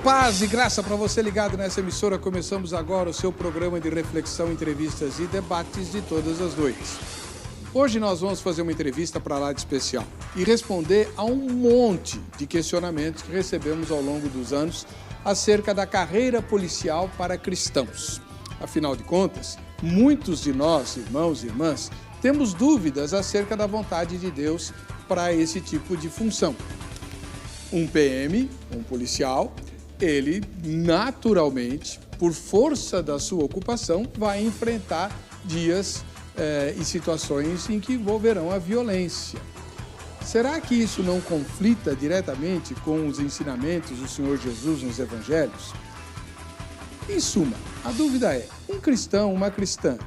Paz e graça para você ligado nessa emissora. Começamos agora o seu programa de reflexão, entrevistas e debates de todas as noites. Hoje nós vamos fazer uma entrevista para lá de especial e responder a um monte de questionamentos que recebemos ao longo dos anos acerca da carreira policial para cristãos. Afinal de contas, muitos de nós, irmãos e irmãs, temos dúvidas acerca da vontade de Deus para esse tipo de função. Um PM, um policial, ele naturalmente, por força da sua ocupação, vai enfrentar dias e situações em que envolverão a violência. Será que isso não conflita diretamente com os ensinamentos do Senhor Jesus nos Evangelhos? Em suma, a dúvida é, um cristão, uma cristã,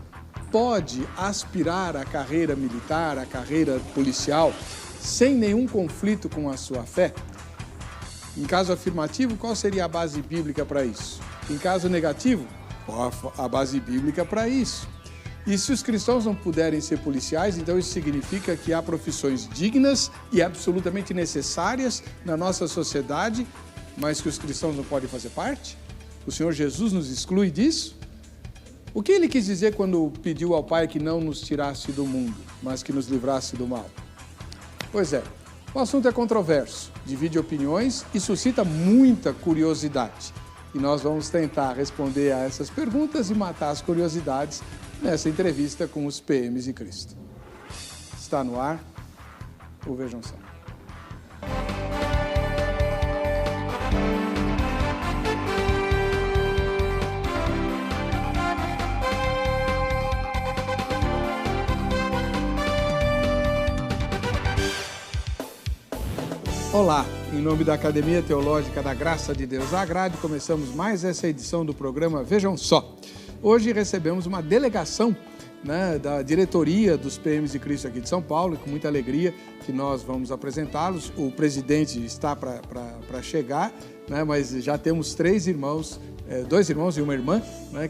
pode aspirar à carreira militar, à carreira policial, sem nenhum conflito com a sua fé? Em caso afirmativo, qual seria a base bíblica para isso? Em caso negativo, qual a base bíblica para isso? E se os cristãos não puderem ser policiais, então isso significa que há profissões dignas e absolutamente necessárias na nossa sociedade, mas que os cristãos não podem fazer parte? O Senhor Jesus nos exclui disso? O que ele quis dizer quando pediu ao Pai que não nos tirasse do mundo, mas que nos livrasse do mal? Pois é, o assunto é controverso, divide opiniões e suscita muita curiosidade. E nós vamos tentar responder a essas perguntas e matar as curiosidades nessa entrevista com os PMs de Cristo. Está no ar o Vejam Só. Olá, em nome da Academia Teológica da Graça de Deus, a Grade, começamos mais essa edição do programa Vejam Só. Hoje recebemos uma delegação da diretoria dos PMs de Cristo aqui de São Paulo, e com muita alegria que nós vamos apresentá-los. O presidente está para chegar, mas já temos dois irmãos e uma irmã,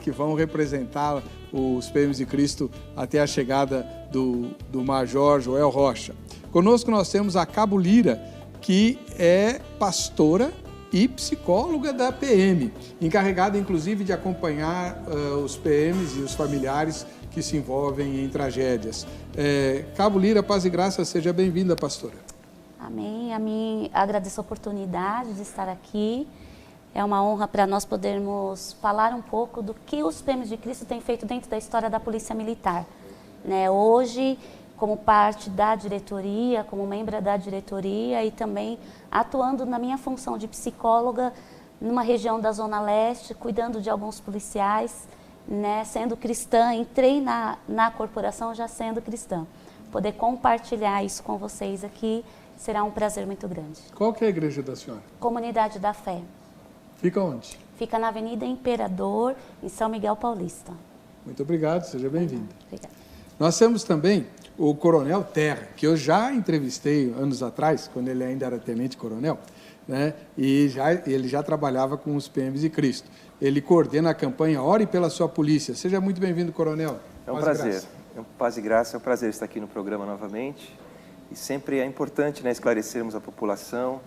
que vão representar os PMs de Cristo até a chegada do Major Joel Rocha. Conosco nós temos a Cabo Lira, que é pastora e psicóloga da PM, encarregada inclusive de acompanhar os PMs e os familiares que se envolvem em tragédias. Cabo Lira, paz e graça, seja bem-vinda, pastora. Amém. A mim agradeço a oportunidade de estar aqui. É uma honra para nós podermos falar um pouco do que os PMs de Cristo têm feito dentro da história da Polícia Militar. Hoje, como parte da diretoria, como membro da diretoria e também atuando na minha função de psicóloga numa região da Zona Leste, cuidando de alguns policiais, sendo cristã, entrei na corporação já sendo cristã. Poder compartilhar isso com vocês aqui será um prazer muito grande. Qual que é a igreja da senhora? Comunidade da Fé. Fica onde? Fica na Avenida Imperador, em São Miguel Paulista. Muito obrigado, seja bem-vinda. Obrigada. Nós temos também o Coronel Terra, que eu já entrevistei anos atrás, quando ele ainda era tenente-coronel, e ele já trabalhava com os PMs de Cristo. Ele coordena a campanha Ore pela Sua Polícia. Seja muito bem-vindo, Coronel. É um prazer. Paz e graça, é um prazer estar aqui no programa novamente. E sempre é importante esclarecermos a população.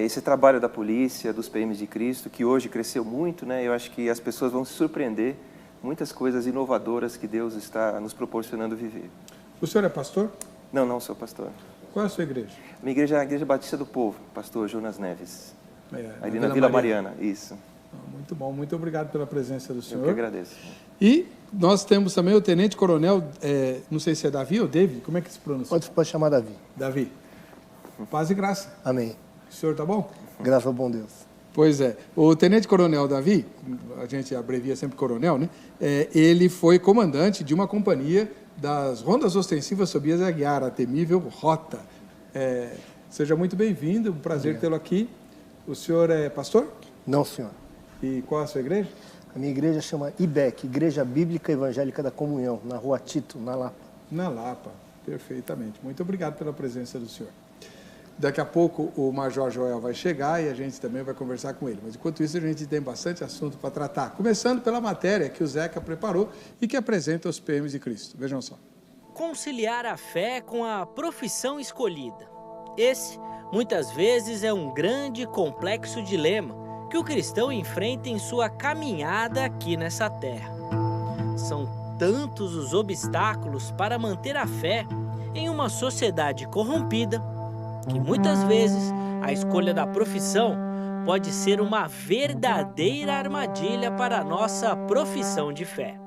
Esse trabalho da polícia, dos PMs de Cristo, que hoje cresceu muito, eu acho que as pessoas vão se surpreender, muitas coisas inovadoras que Deus está nos proporcionando viver. O senhor é pastor? Não sou pastor. Qual é a sua igreja? Minha igreja é a Igreja Batista do Povo, pastor Jonas Neves. Ali na Vila Vila Mariana, isso. Muito bom, muito obrigado pela presença do senhor. Eu que agradeço. E nós temos também o tenente-coronel, não sei se é Davi ou David, como é que se pronuncia? Pode chamar Davi. Davi. Paz e graça. Amém. O senhor tá bom? Graças ao bom Deus. Pois é. O tenente-coronel Davi, a gente abrevia sempre coronel, ele foi comandante de uma companhia das Rondas Ostensivas Tobias Aguiar, a temível Rota. Seja muito bem-vindo, um prazer tê-lo aqui. O senhor é pastor? Não, senhor. E qual é a sua igreja? A minha igreja chama IBEC, Igreja Bíblica Evangélica da Comunhão, na Rua Tito, na Lapa. Na Lapa, perfeitamente. Muito obrigado pela presença do senhor. Daqui a pouco o Major Joel vai chegar e a gente também vai conversar com ele. Mas enquanto isso a gente tem bastante assunto para tratar. Começando pela matéria que o Zeca preparou e que apresenta os PMs de Cristo. Vejam só. Conciliar a fé com a profissão escolhida. Esse, muitas vezes, é um grande e complexo dilema que o cristão enfrenta em sua caminhada aqui nessa terra. São tantos os obstáculos para manter a fé em uma sociedade corrompida que muitas vezes a escolha da profissão pode ser uma verdadeira armadilha para a nossa profissão de fé.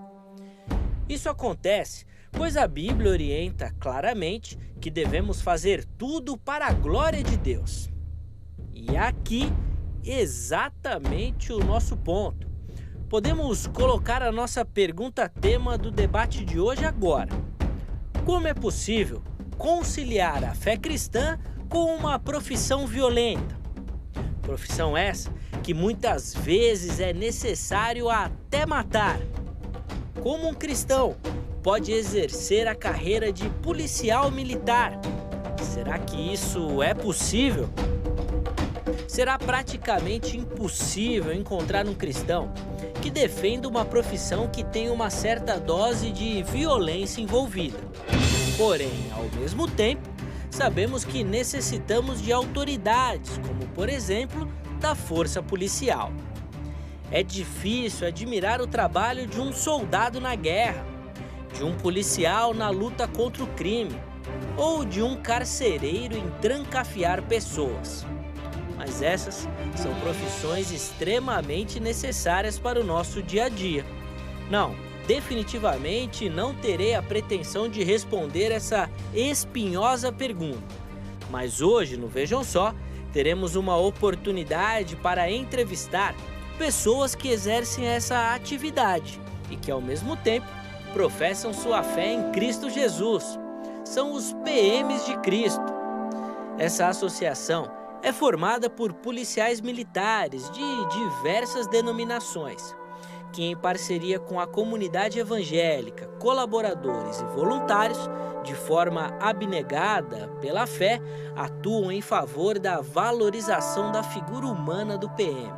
Isso acontece pois a Bíblia orienta claramente que devemos fazer tudo para a glória de Deus. E aqui, exatamente o nosso ponto. Podemos colocar a nossa pergunta tema do debate de hoje agora. Como é possível conciliar a fé cristã com uma profissão violenta? Profissão essa que muitas vezes é necessário até matar. Como um cristão pode exercer a carreira de policial militar? Será que isso é possível? Será praticamente impossível encontrar um cristão que defenda uma profissão que tem uma certa dose de violência envolvida. Porém, ao mesmo tempo, sabemos que necessitamos de autoridades, como por exemplo, da força policial. É difícil admirar o trabalho de um soldado na guerra, de um policial na luta contra o crime, ou de um carcereiro em trancafiar pessoas. Mas essas são profissões extremamente necessárias para o nosso dia a dia. Não, definitivamente não terei a pretensão de responder essa espinhosa pergunta. Mas hoje, no Vejam Só, teremos uma oportunidade para entrevistar pessoas que exercem essa atividade e que, ao mesmo tempo, professam sua fé em Cristo Jesus. São os PMs de Cristo. Essa associação é formada por policiais militares de diversas denominações, que em parceria com a comunidade evangélica, colaboradores e voluntários, de forma abnegada pela fé, atuam em favor da valorização da figura humana do PM.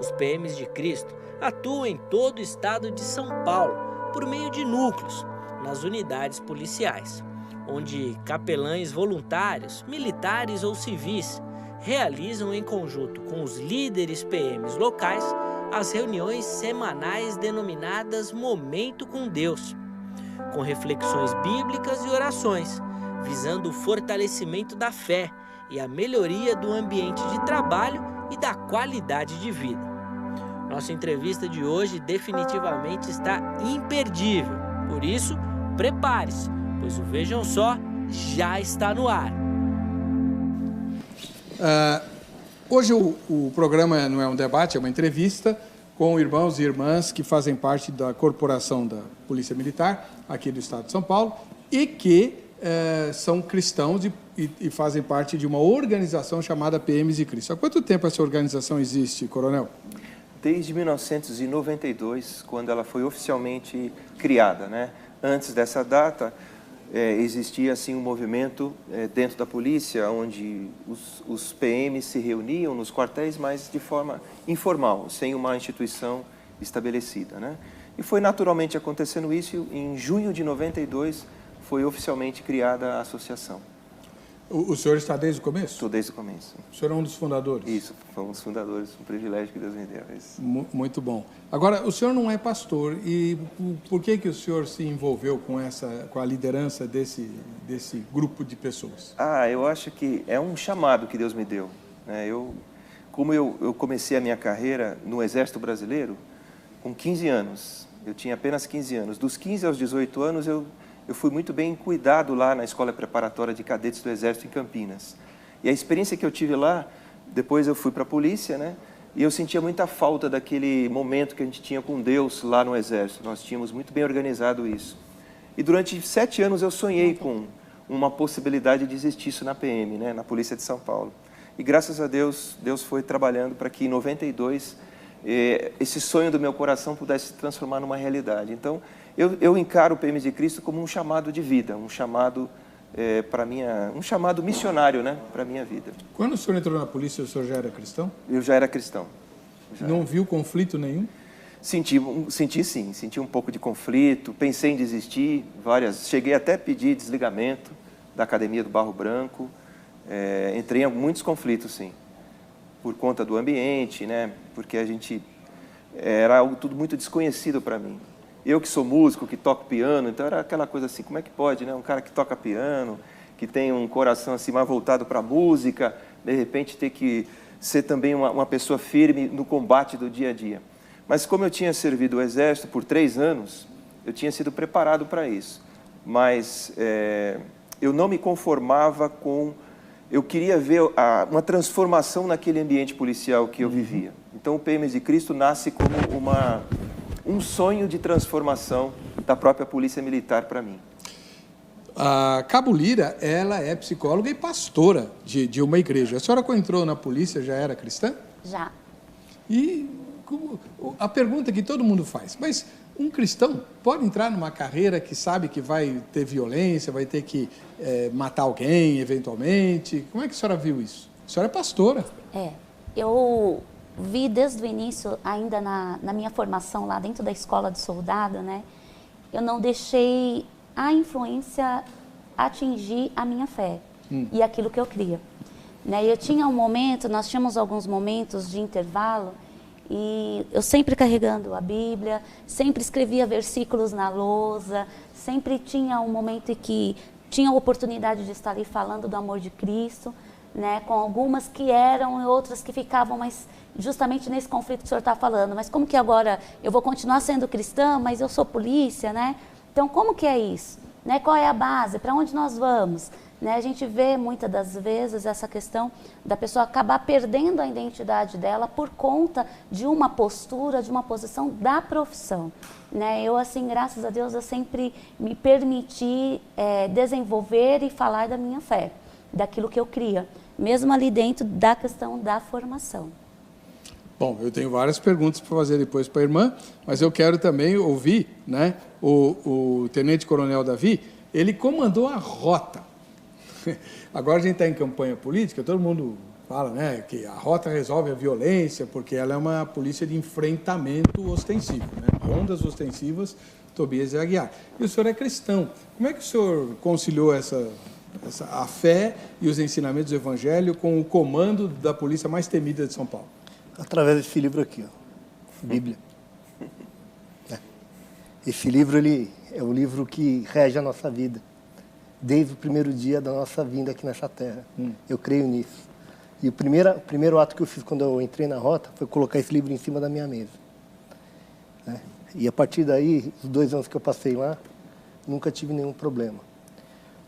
Os PMs de Cristo atuam em todo o estado de São Paulo, por meio de núcleos, nas unidades policiais, onde capelães voluntários, militares ou civis, realizam em conjunto com os líderes PMs locais as reuniões semanais denominadas Momento com Deus, com reflexões bíblicas e orações, visando o fortalecimento da fé e a melhoria do ambiente de trabalho e da qualidade de vida. Nossa entrevista de hoje definitivamente está imperdível. Por isso, prepare-se, pois o Vejam Só já está no ar. Hoje o programa não é um debate, é uma entrevista com irmãos e irmãs que fazem parte da corporação da Polícia Militar, aqui do estado de São Paulo, e que são cristãos e fazem parte de uma organização chamada PMs de Cristo. Há quanto tempo essa organização existe, coronel? Desde 1992, quando ela foi oficialmente criada, né? Antes dessa data, existia assim um movimento dentro da polícia, onde os PMs se reuniam nos quartéis, mas de forma informal, sem uma instituição estabelecida, né? E foi naturalmente acontecendo isso. Em junho de 92 foi oficialmente criada a associação. O senhor está desde o começo? Estou desde o começo. O senhor é um dos fundadores? Isso, fomos um dos fundadores, um privilégio que Deus me deu. Muito bom. Agora, o senhor não é pastor, e por que o senhor se envolveu com a liderança desse grupo de pessoas? Eu acho que é um chamado que Deus me deu, né? Como eu comecei a minha carreira no Exército Brasileiro com 15 anos, eu tinha apenas 15 anos. Dos 15 aos 18 anos, eu fui muito bem cuidado lá na Escola Preparatória de Cadetes do Exército em Campinas. E a experiência que eu tive lá, depois eu fui para a polícia, né? E eu sentia muita falta daquele momento que a gente tinha com Deus lá no Exército. Nós tínhamos muito bem organizado isso. E durante 7 anos eu sonhei com uma possibilidade de existir isso na PM, né? Na Polícia de São Paulo. E graças a Deus, Deus foi trabalhando para que em 92 esse sonho do meu coração pudesse se transformar numa realidade. Então, eu encaro o PM de Cristo como um chamado de vida, um chamado um chamado missionário, né, para a minha vida. Quando o senhor entrou na polícia, o senhor já era cristão? Eu já era cristão. Não viu conflito nenhum? Senti sim, senti um pouco de conflito, pensei em desistir, cheguei até a pedir desligamento da Academia do Barro Branco, entrei em muitos conflitos, sim. por conta do ambiente, né? Porque era algo tudo muito desconhecido para mim. Eu que sou músico, que toco piano, então era aquela coisa assim, como é que pode, né? Um cara que toca piano, que tem um coração assim mais voltado para a música, de repente ter que ser também uma pessoa firme no combate do dia a dia. Mas como eu tinha servido o Exército por 3 anos, eu tinha sido preparado para isso. Mas eu não me conformava com... Eu queria ver uma transformação naquele ambiente policial que eu vivia. Então o PMs de Cristo nasce como um sonho de transformação da própria Polícia Militar para mim. A Cabo Lira, ela é psicóloga e pastora de uma igreja. A senhora, quando entrou na polícia, já era cristã? Já. E a pergunta que todo mundo faz, mas um cristão pode entrar numa carreira que sabe que vai ter violência, vai ter que matar alguém, eventualmente? Como é que a senhora viu isso? A senhora é pastora. Eu vi desde o início, ainda na minha formação lá dentro da escola de soldado, né? Eu não deixei a influência atingir a minha fé e aquilo que eu cria. Né? Eu tinha nós tínhamos alguns momentos de intervalo e eu sempre carregando a Bíblia, sempre escrevia versículos na lousa, sempre tinha um momento em que tinha a oportunidade de estar ali falando do amor de Cristo, né? Com algumas que eram e outras que ficavam, mas justamente nesse conflito que o senhor está falando, mas como que agora eu vou continuar sendo cristã, mas eu sou polícia, né? Então, como que é isso? Né? Qual é a base? Para onde nós vamos? Né? A gente vê muitas das vezes essa questão da pessoa acabar perdendo a identidade dela por conta de uma postura, de uma posição da profissão. Né? Eu, assim, graças a Deus, eu sempre me permiti desenvolver e falar da minha fé, daquilo que eu cria, mesmo ali dentro da questão da formação. Bom, eu tenho várias perguntas para fazer depois para a irmã, mas eu quero também ouvir, né, o Tenente Coronel Davi. Ele comandou a rota. Agora a gente está em campanha política, todo mundo fala, né, que a rota resolve a violência, porque ela é uma polícia de enfrentamento ostensivo, né, rondas ostensivas, Tobias e Aguiar. E o senhor é cristão. Como é que o senhor conciliou a fé e os ensinamentos do Evangelho com o comando da polícia mais temida de São Paulo? Através desse livro aqui, ó, Bíblia. Esse livro, ele é o livro que rege a nossa vida, desde o primeiro dia da nossa vinda aqui nessa terra. Eu creio nisso. E o primeiro ato que eu fiz quando eu entrei na rota foi colocar esse livro em cima da minha mesa. Né? E a partir daí, os 2 anos que eu passei lá, nunca tive nenhum problema.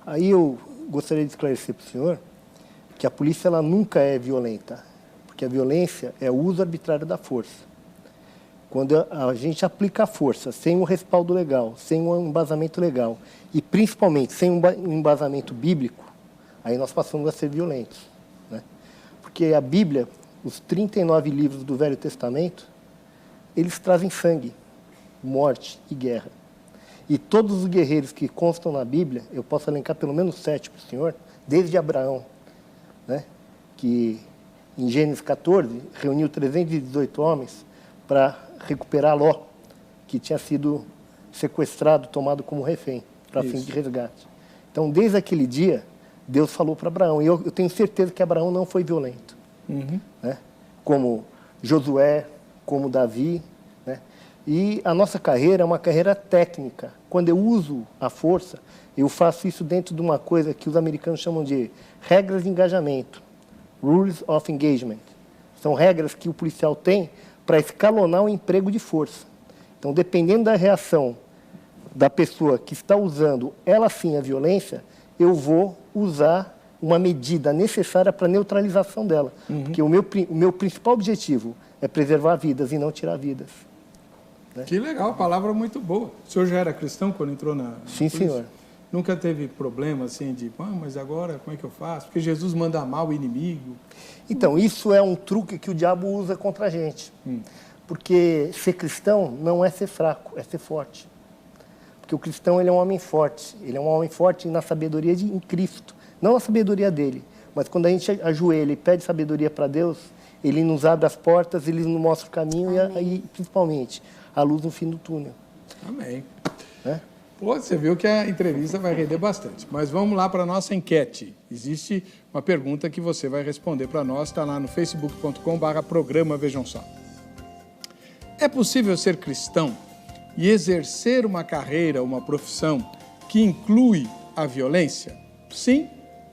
Aí eu gostaria de esclarecer para o senhor que a polícia ela nunca é violenta, porque a violência é o uso arbitrário da força. Quando a gente aplica a força sem um respaldo legal, sem um embasamento legal e principalmente sem um embasamento bíblico, aí nós passamos a ser violentos. Né? Porque a Bíblia, os 39 livros do Velho Testamento, eles trazem sangue, morte e guerra. E todos os guerreiros que constam na Bíblia, eu posso elencar pelo menos 7 para o senhor, desde Abraão, né? Que em Gênesis 14 reuniu 318 homens para recuperar Ló, que tinha sido sequestrado, tomado como refém, para fim de resgate. Então, desde aquele dia, Deus falou para Abraão, e eu tenho certeza que Abraão não foi violento. Né? Como Josué, como Davi, né? E a nossa carreira é uma carreira técnica. Quando eu uso a força, eu faço isso dentro de uma coisa que os americanos chamam de regras de engajamento, Rules of Engagement. São regras que o policial tem para escalonar o emprego de força. Então, dependendo da reação da pessoa que está usando, ela sim, a violência, eu vou usar uma medida necessária para a neutralização dela. Porque o meu principal objetivo é preservar vidas e não tirar vidas. Né? Que legal, palavra muito boa. O senhor já era cristão quando entrou na Sim, polícia? senhor. Nunca teve problema assim de, mas agora como é que eu faço? Porque Jesus manda amar o inimigo. Então, isso é um truque que o diabo usa contra a gente. Porque ser cristão não é ser fraco, é ser forte. Porque o cristão ele é um homem forte. Ele é um homem forte na sabedoria em Cristo. Não na sabedoria dele, mas quando a gente ajoelha e pede sabedoria para Deus, ele nos abre as portas, ele nos mostra o caminho e principalmente, a luz no fim do túnel. Amém. Né? Pô, você viu que a entrevista vai render bastante. Mas vamos lá para a nossa enquete. Existe uma pergunta que você vai responder para nós, está lá no facebook.com/programa Vejam Só. É possível ser cristão e exercer uma carreira, uma profissão que inclui a violência? Sim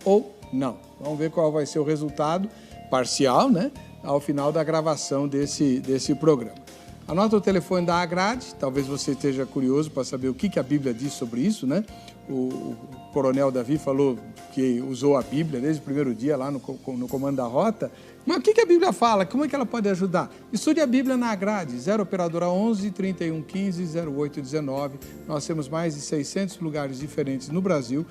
ou não? Vamos ver qual vai ser o resultado parcial, né, ao final da gravação desse programa. Anota o telefone da Agrade, talvez você esteja curioso para saber o que a Bíblia diz sobre isso, né? O coronel Davi falou que usou a Bíblia desde o primeiro dia lá no comando da rota. Mas o que a Bíblia fala? Como é que ela pode ajudar? Estude a Bíblia na Agrade, 0 operadora 11 31 15 08 19. Nós temos mais de 600 lugares diferentes no Brasil,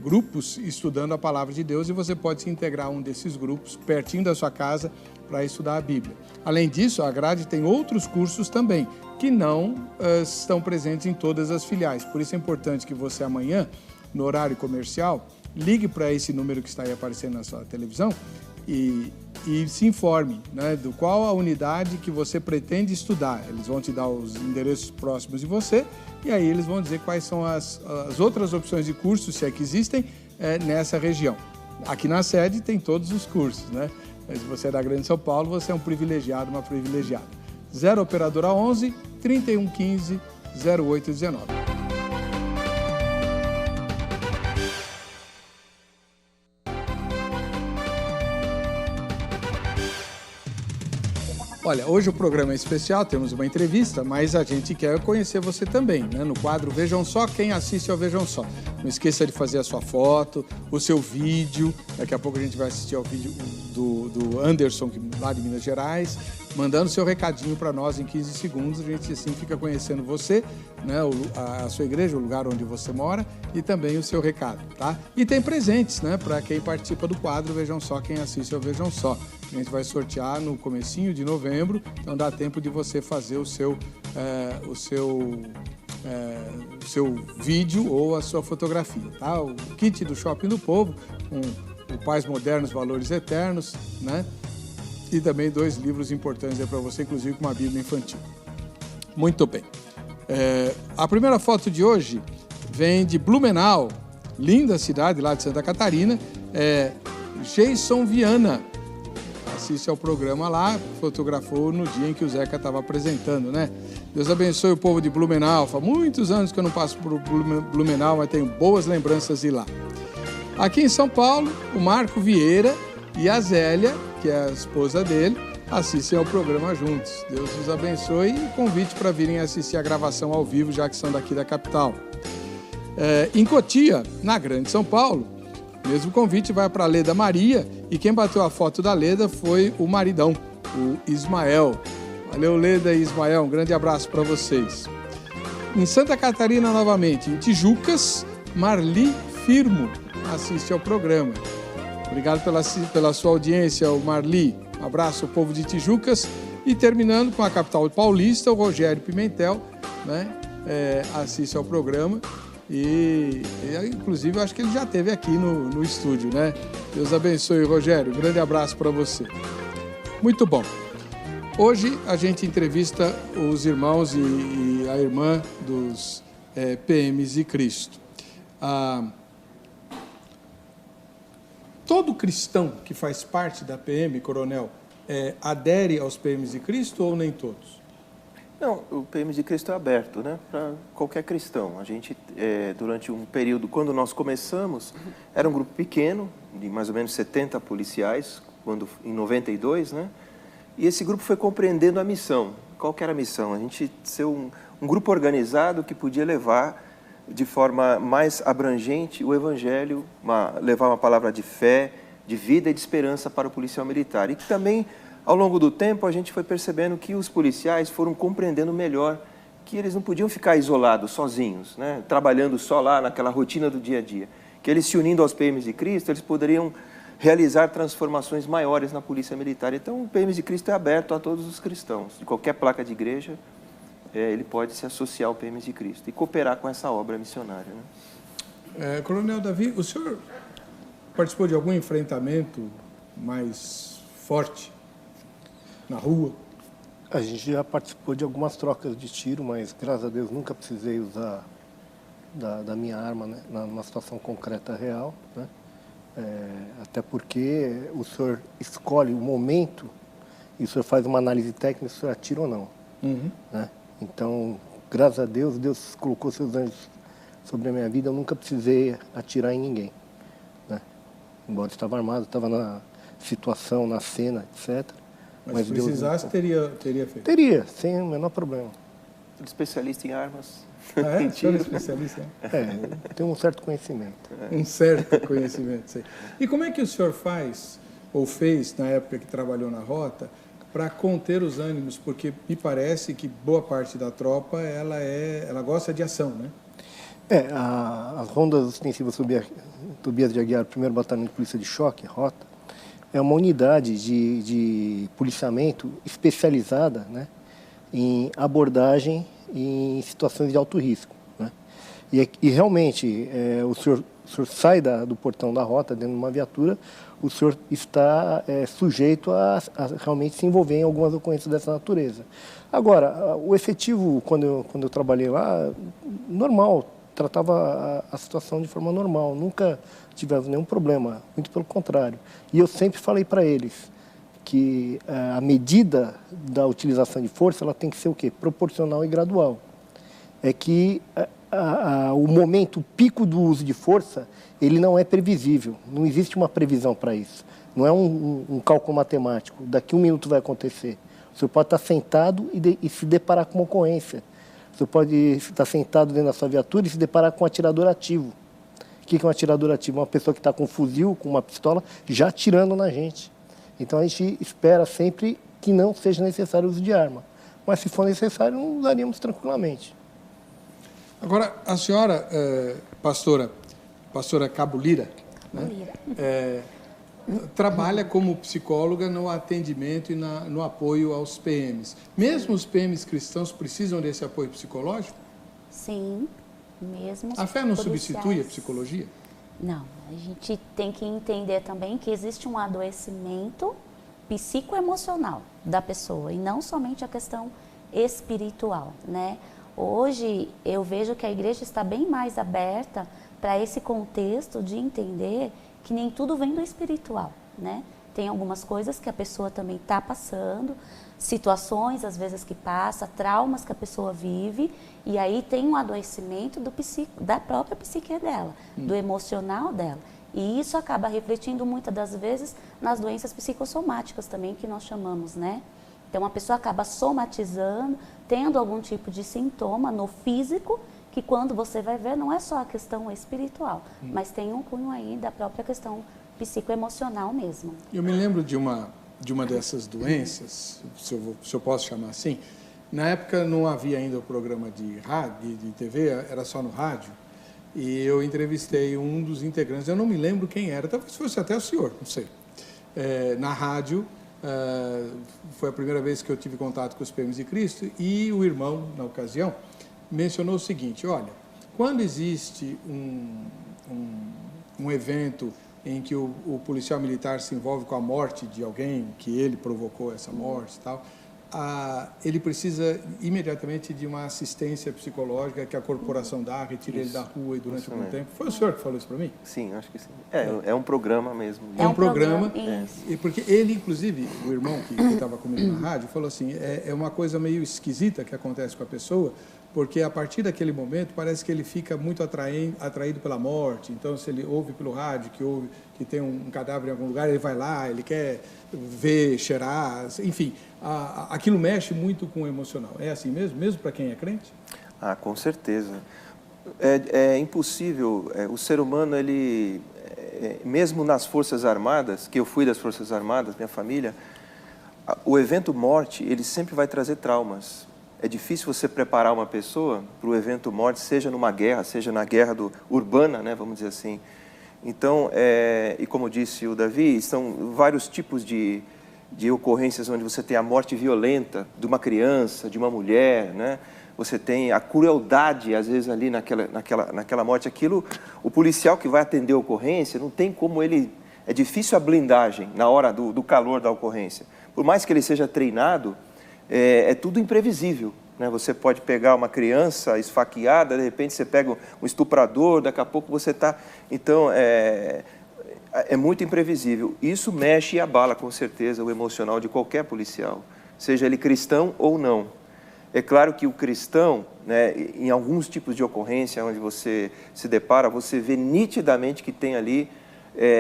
grupos estudando a Palavra de Deus, e você pode se integrar a um desses grupos pertinho da sua casa para estudar a Bíblia. Além disso, a Agrade tem outros cursos também, que não estão presentes em todas as filiais. Por isso é importante que você amanhã, no horário comercial, ligue para esse número que está aí aparecendo na sua televisão e se informe, né, do qual a unidade que você pretende estudar. Eles vão te dar os endereços próximos de você e aí eles vão dizer quais são as outras opções de cursos, se é que existem, nessa região. Aqui na sede tem todos os cursos, né? Mas se você é da Grande São Paulo, você é um privilegiado, uma privilegiada. 0 operadora 11 31 15 08 19. Olha, hoje o programa é especial, temos uma entrevista, mas a gente quer conhecer você também, né? No quadro Vejam Só, quem assiste ao Vejam Só. Não esqueça de fazer a sua foto, o seu vídeo. Daqui a pouco a gente vai assistir ao vídeo do Anderson, lá de Minas Gerais, mandando seu recadinho para nós em 15 segundos. A gente assim fica conhecendo você, né? A sua igreja, o lugar onde você mora e também o seu recado, tá? E tem presentes, né? Para quem participa do quadro Vejam Só, quem assiste ao Vejam Só. A gente vai sortear no comecinho de novembro, então dá tempo de você fazer o seu vídeo ou a sua fotografia, tá? O kit do Shopping do Povo, o Pais Modernos, Valores Eternos, né? E também 2 livros importantes para você, inclusive com uma Bíblia infantil. Muito bem. A primeira foto de hoje vem de Blumenau, linda cidade lá de Santa Catarina, Jason Viana. Assiste ao programa lá, fotografou no dia em que o Zeca estava apresentando, né? Deus abençoe o povo de Blumenau. Faz muitos anos que eu não passo por Blumenau, mas tenho boas lembranças de lá. Aqui em São Paulo, o Marco Vieira e a Zélia, que é a esposa dele, assistem ao programa juntos. Deus os abençoe e convite para virem assistir a gravação ao vivo, já que são daqui da capital. Em Cotia, na Grande São Paulo, mesmo convite vai para a Leda Maria, e quem bateu a foto da Leda foi o maridão, o Ismael. Valeu, Leda e Ismael, um grande abraço para vocês. Em Santa Catarina, novamente, em Tijucas, Marli Firmo assiste ao programa. Obrigado pela sua audiência, Marli. Um abraço ao povo de Tijucas. E terminando com a capital paulista, o Rogério Pimentel, né, assiste ao programa. E inclusive, eu acho que ele já esteve aqui no estúdio, né? Deus abençoe, Rogério. Um grande abraço para você. Muito bom. Hoje a gente entrevista os irmãos e a irmã dos PMs de Cristo. Todo cristão que faz parte da PM, coronel, adere aos PMs de Cristo ou nem todos? Não, o PM de Cristo é aberto, né, para qualquer cristão. A gente, durante um período, quando nós começamos, era um grupo pequeno, de mais ou menos 70 policiais, em 92, né? E esse grupo foi compreendendo a missão. Qual que era a missão? A gente ser um grupo organizado que podia levar de forma mais abrangente o Evangelho, levar uma palavra de fé, de vida e de esperança para o policial militar. E que também, ao longo do tempo, a gente foi percebendo que os policiais foram compreendendo melhor que eles não podiam ficar isolados, sozinhos, né? Trabalhando só lá naquela rotina do dia a dia. Que eles, se unindo aos PMs de Cristo, eles poderiam realizar transformações maiores na polícia militar. Então, o PMs de Cristo é aberto a todos os cristãos. De qualquer placa de igreja, ele pode se associar ao PMs de Cristo e cooperar com essa obra missionária, né? Coronel Davi, o senhor participou de algum enfrentamento mais forte na rua? A gente já participou de algumas trocas de tiro, mas graças a Deus nunca precisei usar da minha arma, né, numa situação concreta real, né? Até porque o senhor escolhe o momento e o senhor faz uma análise técnica se o senhor atira ou não. Né? Então, graças a Deus, Deus colocou seus anjos sobre a minha vida, eu nunca precisei atirar em ninguém. Né? Embora eu estava armado, estava na situação, na cena, etc. Mas se precisasse, Deus... teria feito? Teria, sem o menor problema. Especialista em armas. Ah, é? O senhor é especialista? Tem um certo conhecimento. Um certo conhecimento, sim. E como é que o senhor faz, ou fez, na época que trabalhou na rota, para conter os ânimos? Porque me parece que boa parte da tropa, ela gosta de ação, né? As rondas ostensivas Tobias de Aguiar, 1º Batalhão de Polícia de Choque, rota, é uma unidade de policiamento especializada, né, em abordagem em situações de alto risco. Né? E realmente, o senhor sai do portão da rota, dentro de uma viatura, o senhor está sujeito a realmente se envolver em algumas ocorrências dessa natureza. Agora, o efetivo, quando eu trabalhei lá, normal, tratava a situação de forma normal, nunca tivemos nenhum problema, muito pelo contrário. E eu sempre falei para eles que a medida da utilização de força ela tem que ser o quê? Proporcional e gradual. É que o momento, o pico do uso de força, ele não é previsível, não existe uma previsão para isso. Não é um cálculo matemático, daqui 1 minuto vai acontecer. O senhor pode estar sentado e se deparar com uma ocorrência. O senhor pode estar sentado dentro da sua viatura e se deparar com um atirador ativo. O que é um atirador ativo? Uma pessoa que está com um fuzil, com uma pistola, já atirando na gente. Então a gente espera sempre que não seja necessário o uso de arma. Mas se for necessário, não usaríamos tranquilamente. Agora, a senhora, pastora Cabo Lira, né? Trabalha como psicóloga no atendimento e no apoio aos PMs. Mesmo os PMs cristãos precisam desse apoio psicológico? Sim, mesmo. A fé não substitui a psicologia? Não, a gente tem que entender também que existe um adoecimento psicoemocional da pessoa e não somente a questão espiritual, né? Hoje eu vejo que a igreja está bem mais aberta para esse contexto de entender que nem tudo vem do espiritual, né? Tem algumas coisas que a pessoa também está passando, situações às vezes que passa, traumas que a pessoa vive, e aí tem um adoecimento da própria psique dela, do emocional dela. E isso acaba refletindo muitas das vezes nas doenças psicossomáticas também, que nós chamamos, né? Então a pessoa acaba somatizando, tendo algum tipo de sintoma no físico, que quando você vai ver não é só a questão espiritual, mas tem um cunho aí da própria questão psicoemocional mesmo. Eu me lembro de uma dessas doenças, se eu posso chamar assim. Na época não havia ainda o programa de rádio, de TV, era só no rádio, e eu entrevistei um dos integrantes, eu não me lembro quem era, talvez fosse até o senhor, não sei. Na rádio, foi a primeira vez que eu tive contato com os PMs de Cristo, e o irmão, na ocasião, mencionou o seguinte: olha, quando existe um evento em que o policial militar se envolve com a morte de alguém, que ele provocou essa morte e tal, ele precisa imediatamente de uma assistência psicológica que a corporação dá, retira ele da rua e durante algum tempo. Foi o senhor que falou isso para mim? Sim, acho que sim. É um programa mesmo. É um programa, e porque ele, inclusive, o irmão que estava comigo na rádio, falou assim, é uma coisa meio esquisita que acontece com a pessoa, porque a partir daquele momento parece que ele fica muito atraído pela morte. Então, se ele ouve pelo rádio que tem um cadáver em algum lugar, ele vai lá, ele quer ver, cheirar, enfim, aquilo mexe muito com o emocional. É assim mesmo para quem é crente? Com certeza. É impossível, o ser humano, ele, mesmo nas Forças Armadas, que eu fui das Forças Armadas, minha família, o evento morte, ele sempre vai trazer traumas. É difícil você preparar uma pessoa para o evento morte, seja numa guerra, seja na guerra urbana, né, vamos dizer assim. Então, e como disse o Davi, são vários tipos de ocorrências onde você tem a morte violenta de uma criança, de uma mulher, né? Você tem a crueldade, às vezes, ali naquela morte. Aquilo, o policial que vai atender a ocorrência, não tem como ele... É difícil a blindagem na hora do calor da ocorrência. Por mais que ele seja treinado, é tudo imprevisível, né? Você pode pegar uma criança esfaqueada, de repente você pega um estuprador, daqui a pouco você está... Então, é muito imprevisível. Isso mexe e abala, com certeza, o emocional de qualquer policial, seja ele cristão ou não. É claro que o cristão, né, em alguns tipos de ocorrência onde você se depara, você vê nitidamente que tem ali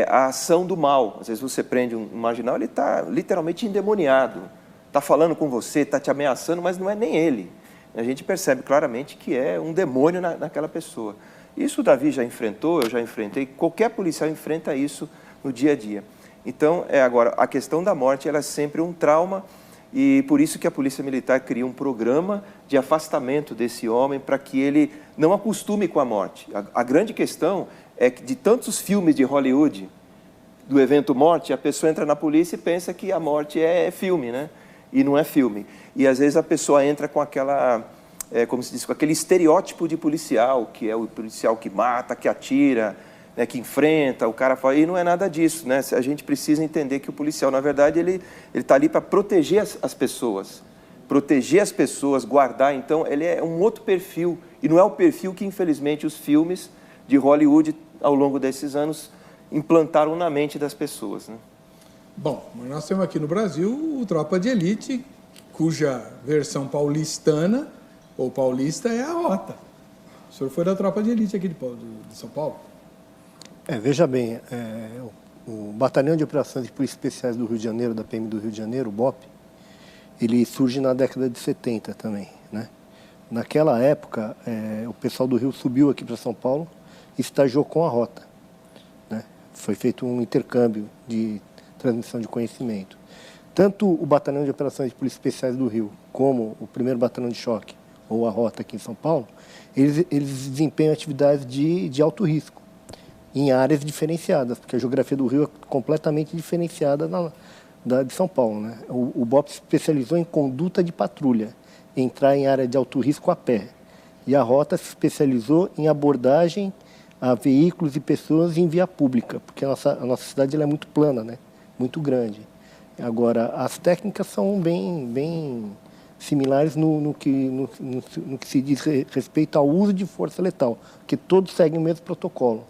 a ação do mal. Às vezes você prende um marginal, ele está literalmente endemoniado, está falando com você, está te ameaçando, mas não é nem ele. A gente percebe claramente que é um demônio naquela pessoa. Isso o Davi já enfrentou, eu já enfrentei, qualquer policial enfrenta isso no dia a dia. Então, agora, a questão da morte ela é sempre um trauma, e por isso que a Polícia Militar cria um programa de afastamento desse homem para que ele não acostume com a morte. A grande questão é que de tantos filmes de Hollywood, do evento morte, a pessoa entra na polícia e pensa que a morte é filme, né? E não é filme. E às vezes a pessoa entra com aquela, como se diz, com aquele estereótipo de policial, que é o policial que mata, que atira, né, que enfrenta, o cara fala, e não é nada disso, né? A gente precisa entender que o policial, na verdade, ele está ali para proteger as pessoas, guardar, então ele é um outro perfil, e não é o perfil que, infelizmente, os filmes de Hollywood, ao longo desses anos, implantaram na mente das pessoas, né? Bom, nós temos aqui no Brasil o Tropa de Elite, cuja versão paulistana, ou paulista, é a Rota. O senhor foi da Tropa de Elite aqui de São Paulo? Veja bem, o Batalhão de Operações de Polícia Especiais do Rio de Janeiro, da PM do Rio de Janeiro, o BOP, ele surge na década de 70 também, né? Naquela época, o pessoal do Rio subiu aqui para São Paulo e estagiou com a Rota, né? Foi feito um intercâmbio de transmissão de conhecimento. Tanto o Batalhão de Operações de Polícia Especiais do Rio, como o 1º Batalhão de Choque, ou a Rota aqui em São Paulo, eles desempenham atividades de alto risco, em áreas diferenciadas, porque a geografia do Rio é completamente diferenciada da de São Paulo, né? O BOP se especializou em conduta de patrulha, entrar em área de alto risco a pé. E a Rota se especializou em abordagem a veículos e pessoas em via pública, porque a nossa cidade ela é muito plana, né? Muito grande. Agora, as técnicas são bem similares no que se diz respeito ao uso de força letal, porque todos seguem o mesmo protocolo.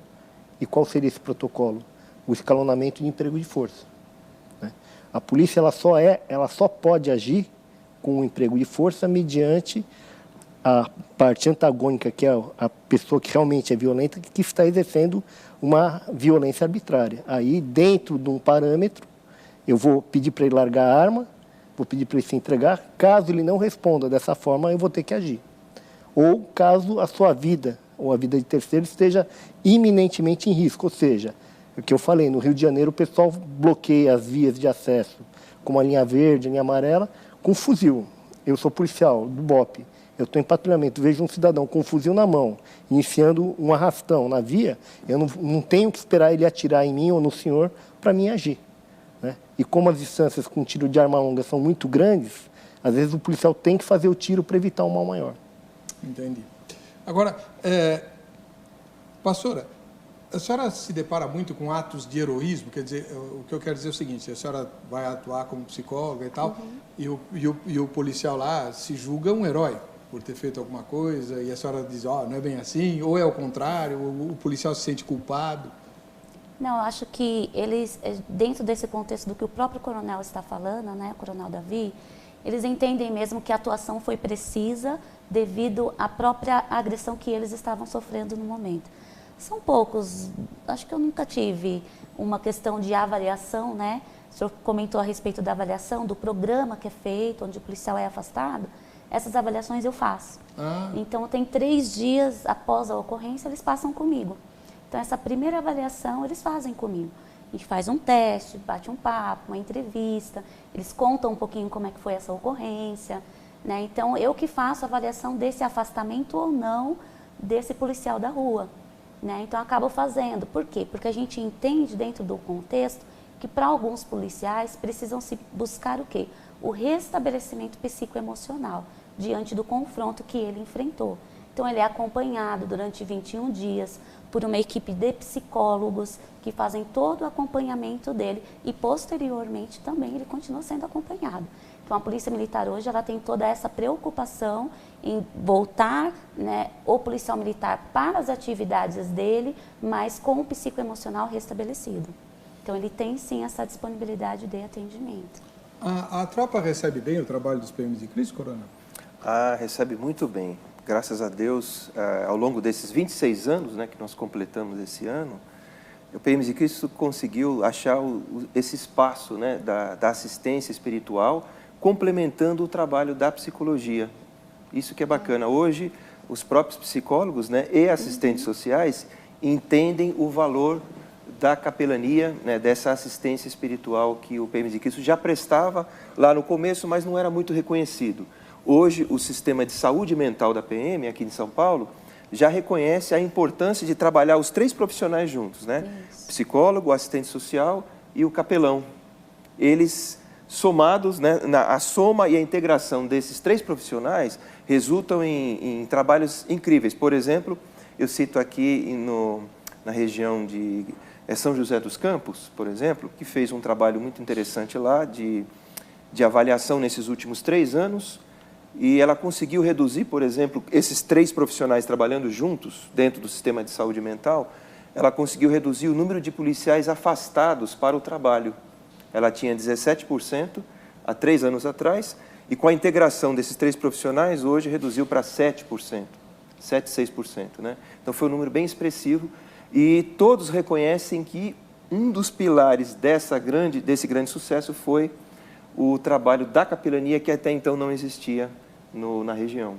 E qual seria esse protocolo? O escalonamento de emprego de força, né? A polícia ela só pode agir com o emprego de força mediante a parte antagônica, que é a pessoa que realmente é violenta, que está exercendo uma violência arbitrária. Aí, dentro de um parâmetro, eu vou pedir para ele largar a arma, vou pedir para ele se entregar. Caso ele não responda dessa forma, eu vou ter que agir. Ou caso a sua vida ou a vida de terceiro esteja iminentemente em risco, ou seja, o que eu falei, no Rio de Janeiro o pessoal bloqueia as vias de acesso, como a linha verde, a linha amarela, com fuzil. Eu sou policial do BOP, eu estou em patrulhamento, vejo um cidadão com um fuzil na mão, iniciando um arrastão na via, eu não tenho que esperar ele atirar em mim ou no senhor para mim agir, né? E como as distâncias com tiro de arma longa são muito grandes, às vezes o policial tem que fazer o tiro para evitar um mal maior. Entendi. Agora, pastora, a senhora se depara muito com atos de heroísmo? Quer dizer, o que eu quero dizer é o seguinte, a senhora vai atuar como psicóloga e tal, e o policial lá se julga um herói por ter feito alguma coisa, e a senhora diz, não é bem assim, ou é o contrário, o policial se sente culpado? Não, eu acho que eles, dentro desse contexto do que o próprio coronel está falando, né, o coronel Davi, eles entendem mesmo que a atuação foi precisa devido à própria agressão que eles estavam sofrendo no momento. São poucos, acho que eu nunca tive uma questão de avaliação, né? O senhor comentou a respeito da avaliação, do programa que é feito, onde o policial é afastado. Essas avaliações eu faço. Então, tem 3 dias após a ocorrência, eles passam comigo. Então, essa primeira avaliação eles fazem comigo. A gente faz um teste, bate um papo, uma entrevista, eles contam um pouquinho como é que foi essa ocorrência, né? Então, eu que faço a avaliação desse afastamento ou não desse policial da rua, né? Então, eu acabo fazendo. Por quê? Porque a gente entende dentro do contexto que para alguns policiais precisam se buscar o quê? O restabelecimento psicoemocional diante do confronto que ele enfrentou. Então, ele é acompanhado durante 21 dias por uma equipe de psicólogos que fazem todo o acompanhamento dele e, posteriormente, também ele continua sendo acompanhado. Então, Então, a Polícia Militar hoje ela tem toda essa preocupação em voltar, né, o policial militar para as atividades dele, mas com o psicoemocional restabelecido. Então, ele tem sim essa disponibilidade de atendimento. A tropa recebe bem o trabalho dos PMs de Cristo, Coronel? Recebe muito bem. Graças a Deus, ao longo desses 26 anos, né, que nós completamos esse ano, o PMs de Cristo conseguiu achar esse espaço, né, da assistência espiritual, complementando o trabalho da psicologia. Isso que é bacana. Hoje, os próprios psicólogos, né, e assistentes sociais entendem o valor da capelania, né, dessa assistência espiritual que o PMs de Cristo já prestava lá no começo, mas não era muito reconhecido. Hoje, o sistema de saúde mental da PM, aqui em São Paulo, já reconhece a importância de trabalhar os 3 profissionais juntos, né? Isso. Psicólogo, assistente social e o capelão. Eles somados, né, a soma e a integração desses 3 profissionais resultam em trabalhos incríveis. Por exemplo, eu cito aqui na região de São José dos Campos, por exemplo, que fez um trabalho muito interessante lá de avaliação nesses últimos 3 anos, e ela conseguiu reduzir, por exemplo, esses 3 profissionais trabalhando juntos dentro do sistema de saúde mental, ela conseguiu reduzir o número de policiais afastados para o trabalho. Ela tinha 17% há 3 anos atrás, e com a integração desses 3 profissionais, hoje reduziu para 7%, 6%, né? Então foi um número bem expressivo, e todos reconhecem que um dos pilares desse grande sucesso foi o trabalho da capelania, que até então não existia na região.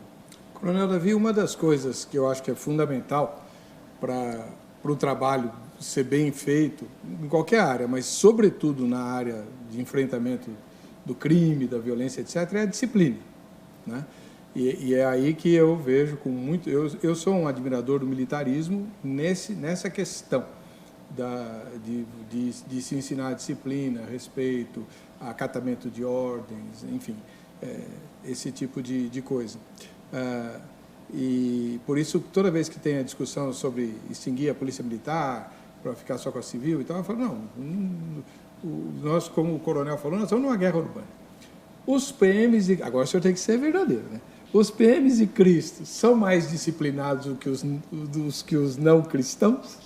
Coronel Davi, uma das coisas que eu acho que é fundamental para o trabalho ser bem feito, em qualquer área, mas sobretudo na área de enfrentamento do crime, da violência, etc., é a disciplina, né? E é aí que eu vejo com muito... Eu sou um admirador do militarismo nessa questão de se ensinar a disciplina, respeito, acatamento de ordens, enfim, esse tipo de coisa. E por isso, toda vez que tem a discussão sobre extinguir a polícia militar para ficar só com a civil e tal, eu falo, não, nós, como o coronel falou, nós estamos numa guerra urbana. Os PMs, agora o senhor tem que ser verdadeiro, né? Os PMs de Cristo são mais disciplinados do que os não cristãos?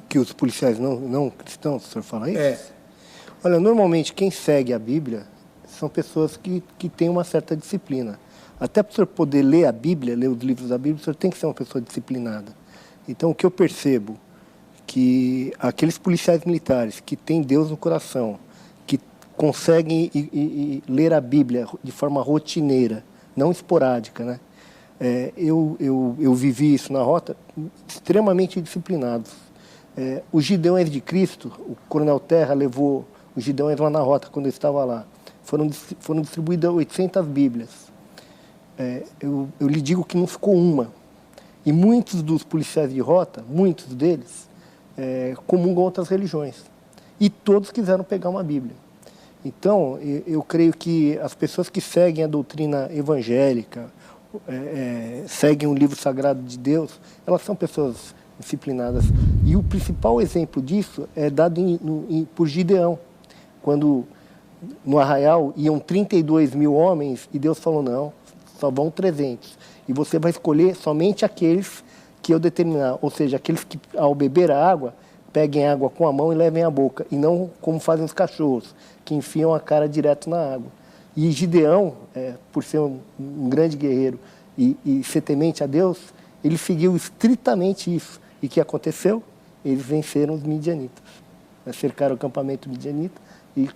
Que os policiais não cristãos, o senhor fala isso? Olha, normalmente quem segue a Bíblia são pessoas que têm uma certa disciplina. Até para o senhor poder ler a Bíblia, ler os livros da Bíblia, o senhor tem que ser uma pessoa disciplinada. Então, o que eu percebo que aqueles policiais militares que têm Deus no coração, que conseguem ler a Bíblia de forma rotineira, não esporádica, né? Eu vivi isso na rota, extremamente disciplinados. Os Gideões de Cristo, o Coronel Terra levou os Gideões lá na rota, quando eu estava lá. Foram distribuídas 800 Bíblias. Eu lhe digo que não ficou uma. E muitos dos policiais de rota, muitos deles, comungam outras religiões. E todos quiseram pegar uma Bíblia. Então, eu creio que as pessoas que seguem a doutrina evangélica, seguem o livro sagrado de Deus, elas são pessoas disciplinadas. E o principal exemplo disso é dado por Gideão, quando no Arraial iam 32 mil homens e Deus falou, não, só vão 300. E você vai escolher somente aqueles que eu determinar, ou seja, aqueles que ao beber a água, peguem água com a mão e levem à boca, e não como fazem os cachorros, que enfiam a cara direto na água. E Gideão, por ser um grande guerreiro e ser temente a Deus, ele seguiu estritamente isso. E o que aconteceu? Eles venceram os midianitas. Cercaram o acampamento midianita e,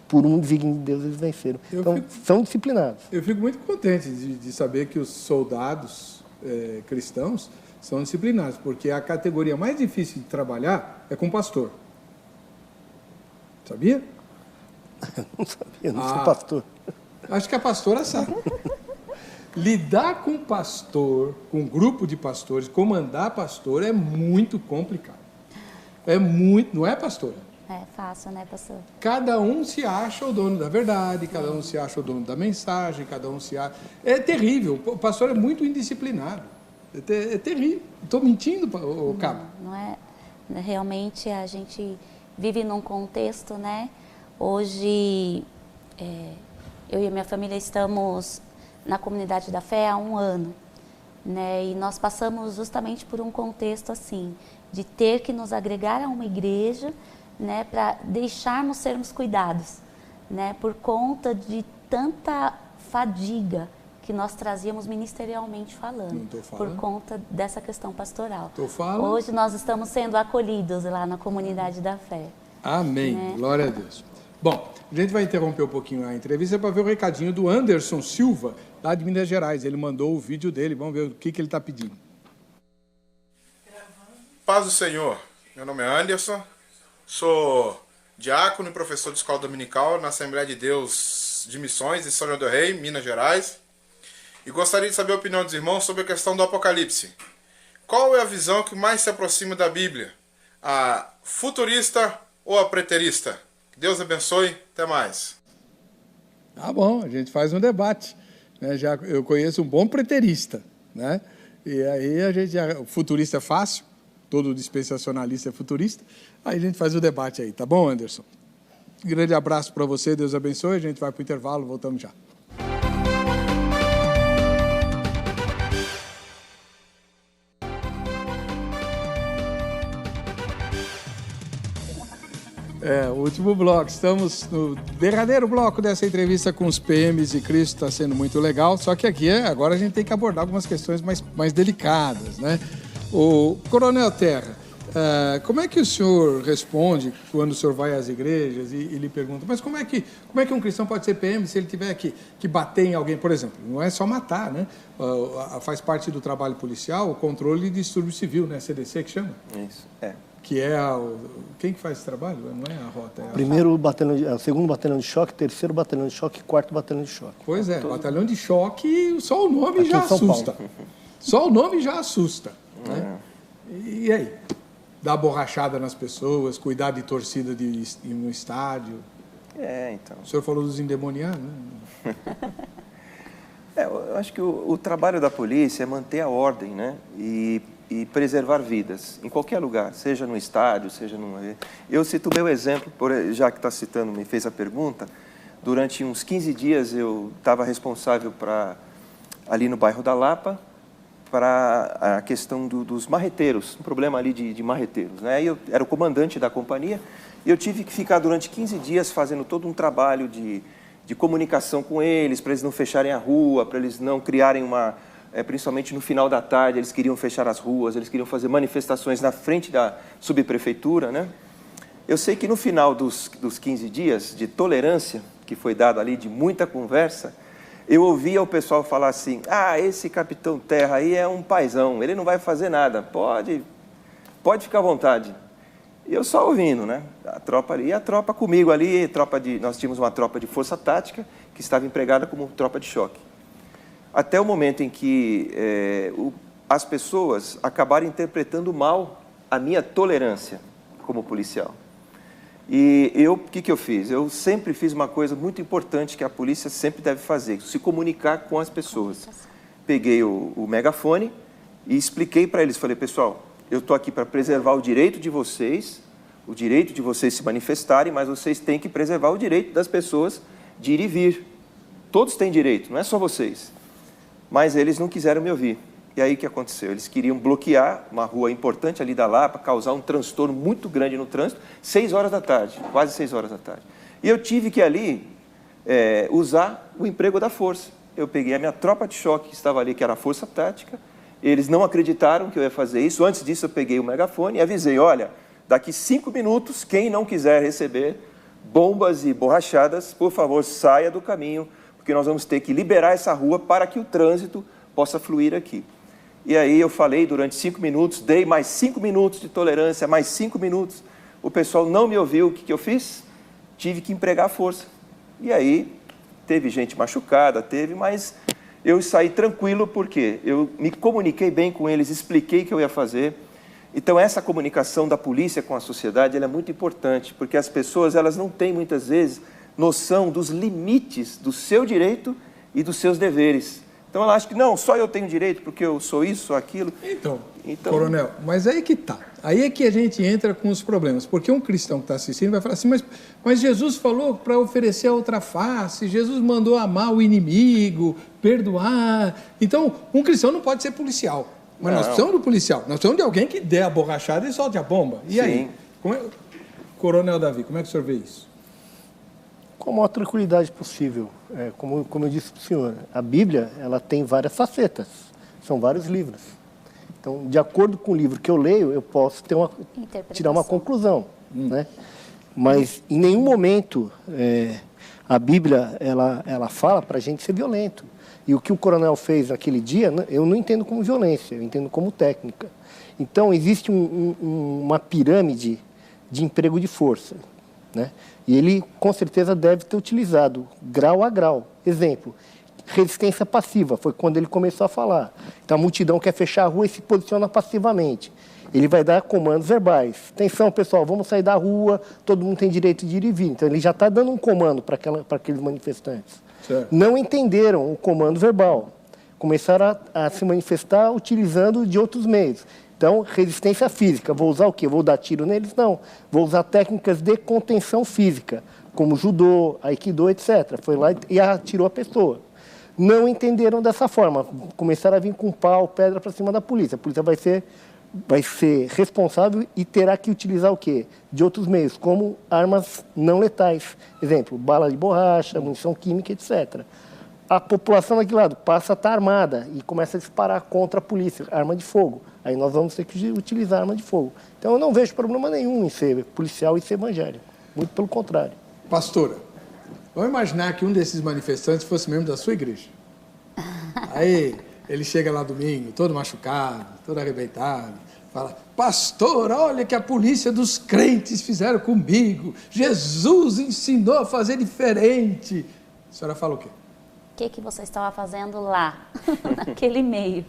por um desígnio de Deus, eles venceram. Então, são disciplinados. Eu fico muito contente de saber que os soldados cristãos são disciplinados, porque a categoria mais difícil de trabalhar é com pastor. Sabia? Eu não sabia, não sou pastor. Acho que a pastora sabe. Lidar com pastor, com um grupo de pastores, comandar pastor é muito complicado. Não é, pastora? É fácil, né, pastor? Cada um se acha o dono da verdade, cada um se acha o dono da mensagem, cada um se acha... É terrível, o pastor é muito indisciplinado. É terrível. Estou mentindo, Cabo? Não é. Realmente a gente vive num contexto, né? Hoje Eu e a minha família estamos na Comunidade da Fé há 1 ano, né? E nós passamos justamente por um contexto assim, de ter que nos agregar a uma igreja, né, para deixarmos sermos cuidados, né, por conta de tanta fadiga que nós trazíamos ministerialmente falando, por conta dessa questão pastoral. Hoje nós estamos sendo acolhidos lá na Comunidade da Fé. Amém, né? Glória a Deus. Bom, a gente vai interromper um pouquinho a entrevista para ver o recadinho do Anderson Silva, lá de Minas Gerais. Ele mandou o vídeo dele, vamos ver o que ele está pedindo. Paz do Senhor, meu nome é Anderson, sou diácono e professor de escola dominical na Assembleia de Deus de Missões em São João del Rei, Minas Gerais, e gostaria de saber a opinião dos irmãos sobre a questão do Apocalipse. Qual é a visão que mais se aproxima da Bíblia? A futurista ou a preterista? Que Deus abençoe, até mais. Tá bom, a gente faz um debate, né? Eu conheço um bom preterista, né? E aí o futurista é fácil, todo dispensacionalista é futurista, aí a gente faz o debate aí, tá bom, Anderson? Grande abraço para você, Deus abençoe, a gente vai para o intervalo, voltamos já. O último bloco, estamos no derradeiro bloco dessa entrevista com os PMs de Cristo, está sendo muito legal, só que aqui agora a gente tem que abordar algumas questões mais delicadas, né? O Coronel Terra, como é que o senhor responde quando o senhor vai às igrejas e lhe pergunta, mas como é que um cristão pode ser PM se ele tiver que bater em alguém, por exemplo? Não é só matar, né? Faz parte do trabalho policial o controle de distúrbio civil, né? CDC que chama? Isso, é. Que é quem que faz esse trabalho? Não é a rota. O segundo batalhão de choque, terceiro batalhão de choque, quarto batalhão de choque. Pois é, batalhão de choque, só o nome já assusta. Só o nome já assusta. Né? E aí? Dar borrachada nas pessoas, cuidar de torcida no estádio. Então. O senhor falou dos endemoniados, né? Eu acho que o trabalho da polícia é manter a ordem, né? E preservar vidas, em qualquer lugar, seja no estádio, seja numa... Eu cito o meu exemplo, já que está citando, me fez a pergunta, durante uns 15 dias eu estava responsável ali no bairro da Lapa, para a questão dos marreteiros, um problema ali de marreteiros, né? Eu era o comandante da companhia e eu tive que ficar durante 15 dias fazendo todo um trabalho de comunicação com eles, para eles não fecharem a rua, para eles não criarem principalmente no final da tarde, eles queriam fechar as ruas, eles queriam fazer manifestações na frente da subprefeitura, né? Eu sei que no final dos 15 dias de tolerância, que foi dado ali, de muita conversa, eu ouvia o pessoal falar assim, esse capitão Terra aí é um paizão, ele não vai fazer nada, pode ficar à vontade. E eu só ouvindo, né? A tropa ali, a tropa comigo ali, nós tínhamos uma tropa de força tática que estava empregada como tropa de choque. Até o momento em que as pessoas acabaram interpretando mal a minha tolerância como policial. E o que eu fiz? Eu sempre fiz uma coisa muito importante que a polícia sempre deve fazer, se comunicar com as pessoas. Peguei o megafone e expliquei para eles, falei, pessoal, eu estou aqui para preservar o direito de vocês se manifestarem, mas vocês têm que preservar o direito das pessoas de ir e vir. Todos têm direito, não é só vocês. Mas eles não quiseram me ouvir. E aí o que aconteceu? Eles queriam bloquear uma rua importante ali da Lapa, causar um transtorno muito grande no trânsito, 6 horas da tarde, quase 6 horas da tarde. E eu tive que ali usar o emprego da força. Eu peguei a minha tropa de choque que estava ali, que era a força tática, eles não acreditaram que eu ia fazer isso. Antes disso eu peguei o megafone e avisei, olha, daqui 5 minutos, quem não quiser receber bombas e borrachadas, por favor, saia do caminho, porque nós vamos ter que liberar essa rua para que o trânsito possa fluir aqui. E aí eu falei durante 5 minutos, dei mais 5 minutos de tolerância, mais 5 minutos. O pessoal não me ouviu, o que eu fiz? Tive que empregar a força. E aí teve gente machucada, mas eu saí tranquilo porque eu me comuniquei bem com eles, expliquei o que eu ia fazer. Então essa comunicação da polícia com a sociedade ela é muito importante, porque as pessoas elas não têm muitas vezes noção dos limites do seu direito e dos seus deveres. Então ela acha que não, só eu tenho direito porque eu sou isso, sou aquilo. Então, coronel, mas aí que tá. Aí é que a gente entra com os problemas, porque um cristão que está assistindo vai falar assim, mas Jesus falou para oferecer a outra face, Jesus mandou amar o inimigo, perdoar. Então, um cristão não pode ser policial, mas nós precisamos do policial, nós precisamos de alguém que dê a borrachada e solte a bomba. E aí? Coronel Davi, como é que o senhor vê isso? Com a maior tranquilidade possível. Como eu disse para o senhor, a Bíblia ela tem várias facetas, são vários livros. Então, de acordo com o livro que eu leio, eu posso tirar uma conclusão. Né? Mas, em nenhum momento, a Bíblia ela fala para a gente ser violento. E o que o coronel fez naquele dia, eu não entendo como violência, eu entendo como técnica. Então, existe uma pirâmide de emprego de força. Né? E ele, com certeza, deve ter utilizado grau a grau. Exemplo, resistência passiva, foi quando ele começou a falar. Então, a multidão quer fechar a rua e se posiciona passivamente. Ele vai dar comandos verbais. Atenção, pessoal, vamos sair da rua, todo mundo tem direito de ir e vir. Então, ele já está dando um comando para aqueles manifestantes. Certo. Não entenderam o comando verbal. Começaram a se manifestar utilizando de outros meios. Então, resistência física. Vou usar o quê? Vou dar tiro neles? Não. Vou usar técnicas de contenção física, como judô, aikido, etc. Foi lá e atirou a pessoa. Não entenderam dessa forma. Começaram a vir com pau, pedra para cima da polícia. A polícia vai ser responsável e terá que utilizar o quê? De outros meios, como armas não letais. Exemplo, bala de borracha, munição química, etc. A população daquele lado passa a estar armada e começa a disparar contra a polícia, arma de fogo. Aí nós vamos ter que utilizar arma de fogo. Então eu não vejo problema nenhum em ser policial e ser evangélico. Muito pelo contrário. Pastora, vamos imaginar que um desses manifestantes fosse membro da sua igreja. Aí ele chega lá domingo, todo machucado, todo arrebentado, fala, pastor, olha que a polícia dos crentes fizeram comigo. Jesus ensinou a fazer diferente. A senhora fala o quê? O que você estava fazendo lá, naquele meio?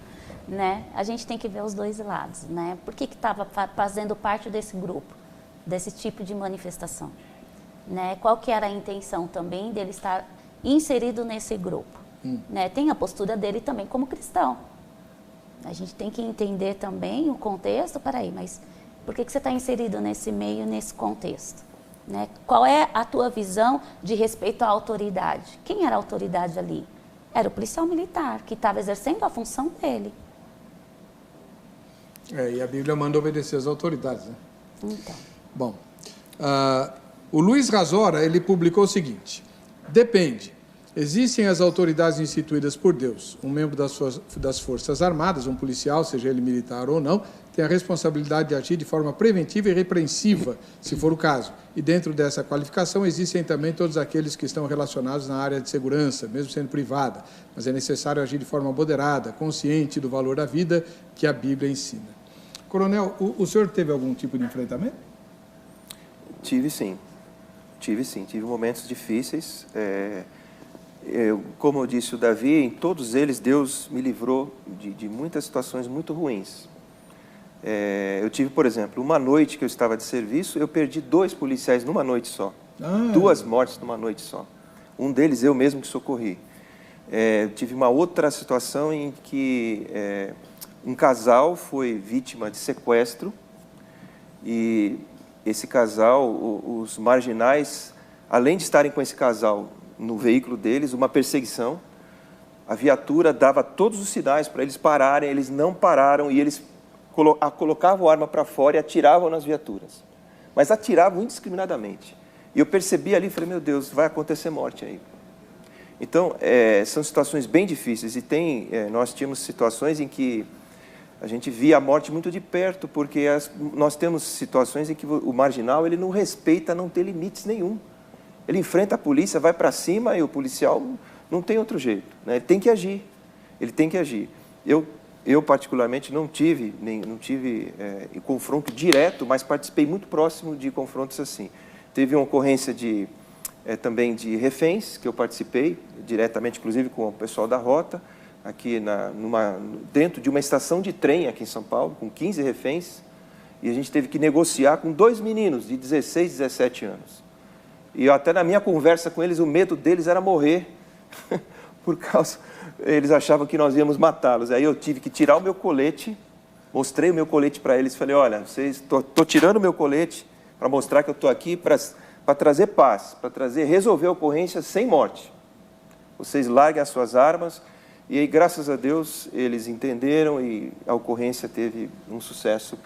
Né? A gente tem que ver os dois lados. Né? Por que estava fazendo parte desse grupo, desse tipo de manifestação? Né? Qual que era a intenção também dele estar inserido nesse grupo? Né? Tem a postura dele também como cristão. A gente tem que entender também o contexto. Peraí, mas por que você está inserido nesse meio, nesse contexto? Né? Qual é a tua visão de respeito à autoridade? Quem era a autoridade ali? Era o policial militar, que estava exercendo a função dele. E a Bíblia manda obedecer às autoridades, né? Então. Bom, o Luiz Razora, ele publicou o seguinte, depende, existem as autoridades instituídas por Deus, um membro das Forças Armadas, um policial, seja ele militar ou não, tem a responsabilidade de agir de forma preventiva e repreensiva, se for o caso. E dentro dessa qualificação existem também todos aqueles que estão relacionados na área de segurança, mesmo sendo privada, mas é necessário agir de forma moderada, consciente do valor da vida que a Bíblia ensina. Coronel, o senhor teve algum tipo de enfrentamento? Tive sim, tive momentos difíceis. Como eu disse o Davi, em todos eles Deus me livrou de muitas situações muito ruins. Eu tive, por exemplo, uma noite que eu estava de serviço, eu perdi 2 policiais numa noite só. 2 mortes numa noite só. Um deles eu mesmo que socorri. Tive uma outra situação em que um casal foi vítima de sequestro e esse casal, os marginais, além de estarem com esse casal no veículo deles, uma perseguição, a viatura dava todos os sinais para eles pararem, eles não pararam e eles colocavam a arma para fora e atiravam nas viaturas. Mas atiravam indiscriminadamente. E eu percebi ali, falei, meu Deus, vai acontecer morte aí. Então, são situações bem difíceis e nós tínhamos situações em que a gente via a morte muito de perto, porque nós temos situações em que o marginal ele não respeita, não tem limites nenhum. Ele enfrenta a polícia, vai para cima e o policial não tem outro jeito. Né? Ele tem que agir. Eu particularmente, não tive confronto direto, mas participei muito próximo de confrontos assim. Teve uma ocorrência também de reféns, que eu participei, diretamente, inclusive, com o pessoal da Rota, aqui dentro de uma estação de trem aqui em São Paulo, com 15 reféns, e a gente teve que negociar com 2 meninos de 16, 17 anos. E até na minha conversa com eles, o medo deles era morrer, eles achavam que nós íamos matá-los. Aí eu tive que tirar o meu colete, Mostrei o meu colete para eles, falei, olha, estou tirando o meu colete para mostrar que eu estou aqui para trazer paz, para resolver a ocorrência sem morte. Vocês larguem as suas armas. E aí, graças a Deus, eles entenderam e a ocorrência teve um sucesso.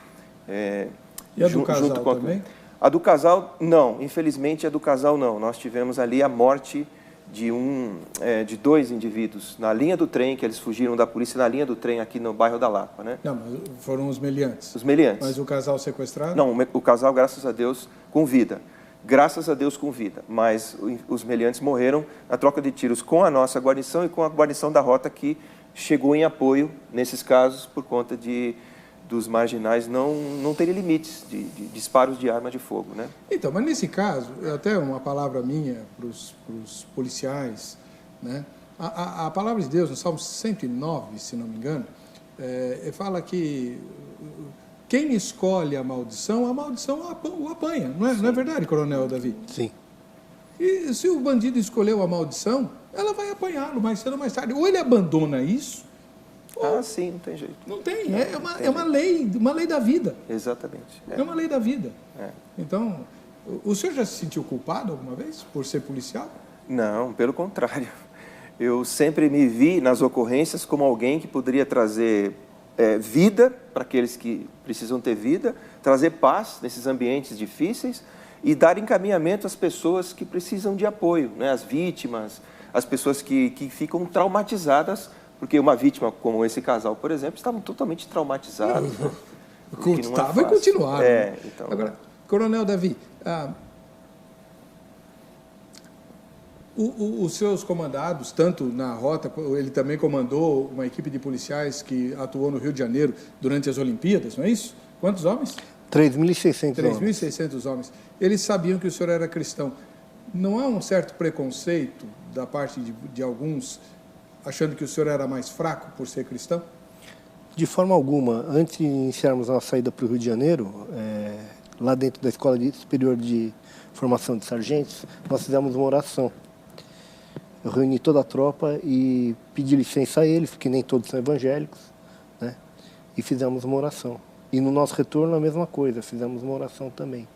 E a do casal também? A do casal, não. Infelizmente, a do casal, não. Nós tivemos ali a morte de 2 indivíduos na linha do trem, que eles fugiram da polícia na linha do trem aqui no bairro da Lapa, né? Não, mas foram os meliantes. Os meliantes. Mas o casal sequestrado? Não, o casal, graças a Deus, com vida. Graças a Deus com vida. Mas os meliantes morreram na troca de tiros com a nossa guarnição e com a guarnição da rota, que chegou em apoio nesses casos por conta dos marginais não terem limites de disparos de arma de fogo, né? Então, mas nesse caso, até uma palavra minha para os policiais, né? A palavra de Deus, no Salmo 109, se não me engano, fala que quem escolhe a maldição o apanha. Não é verdade, Coronel Davi? Sim. E se o bandido escolheu a maldição, ela vai apanhá-lo mais cedo ou mais tarde. Ou ele abandona isso, sim, não tem jeito. Não tem, é uma lei da vida. Exatamente. É uma lei da vida. Então, o senhor já se sentiu culpado alguma vez por ser policial? Não, pelo contrário. Eu sempre me vi nas ocorrências como alguém que poderia trazer vida para aqueles que precisam ter vida, trazer paz nesses ambientes difíceis e dar encaminhamento às pessoas que precisam de apoio, né? As vítimas, as pessoas que ficam traumatizadas, porque uma vítima como esse casal, por exemplo, estavam totalmente traumatizados. Estava e continuaram. Então... Agora, Coronel Davi, os seus comandados, tanto na rota, ele também comandou uma equipe de policiais que atuou no Rio de Janeiro durante as Olimpíadas, não é isso? Quantos homens? 3.600 homens. 3.600 homens. Eles sabiam que o senhor era cristão. Não há um certo preconceito da parte de alguns, achando que o senhor era mais fraco por ser cristão? De forma alguma. Antes de iniciarmos a saída para o Rio de Janeiro, lá dentro da Escola Superior de Formação de Sargentos, nós fizemos uma oração. Eu reuni toda a tropa e pedi licença a eles, porque nem todos são evangélicos, né? E fizemos uma oração. E no nosso retorno a mesma coisa, fizemos uma oração também.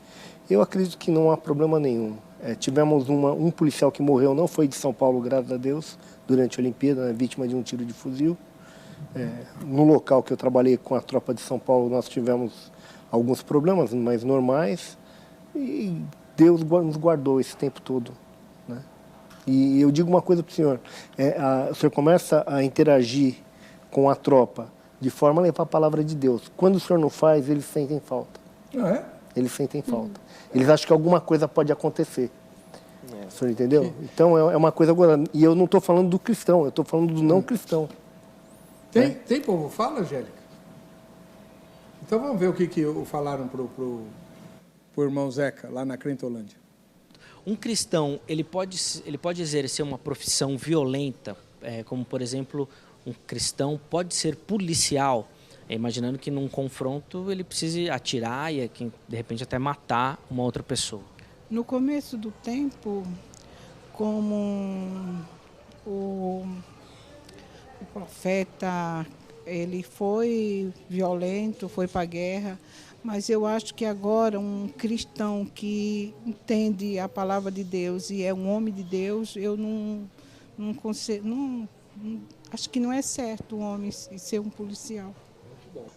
Eu acredito que não há problema nenhum. Tivemos um policial que morreu, não foi de São Paulo, graças a Deus, durante a Olimpíada, vítima de um tiro de fuzil. No local que eu trabalhei com a tropa de São Paulo, nós tivemos alguns problemas, mas normais, e Deus nos guardou esse tempo todo, né? E eu digo uma coisa para o senhor, o senhor começa a interagir com a tropa de forma a levar a palavra de Deus. Quando o senhor não faz, eles sentem falta. Eles sentem falta. Eles acham que alguma coisa pode acontecer. O senhor entendeu? Então é uma coisa agora. E eu não estou falando do cristão, eu estou falando do não cristão. Tem povo fala, Angélica? Então vamos ver o que falaram pro irmão Zeca, lá na Crentolândia. Um cristão, ele pode exercer uma profissão violenta, como, por exemplo, um cristão pode ser policial, imaginando que num confronto ele precise atirar e, de repente, até matar uma outra pessoa. No começo do tempo, como o profeta, ele foi violento, foi para a guerra, mas eu acho que agora um cristão que entende a palavra de Deus e é um homem de Deus, eu não consigo, acho que não é certo um homem ser um policial.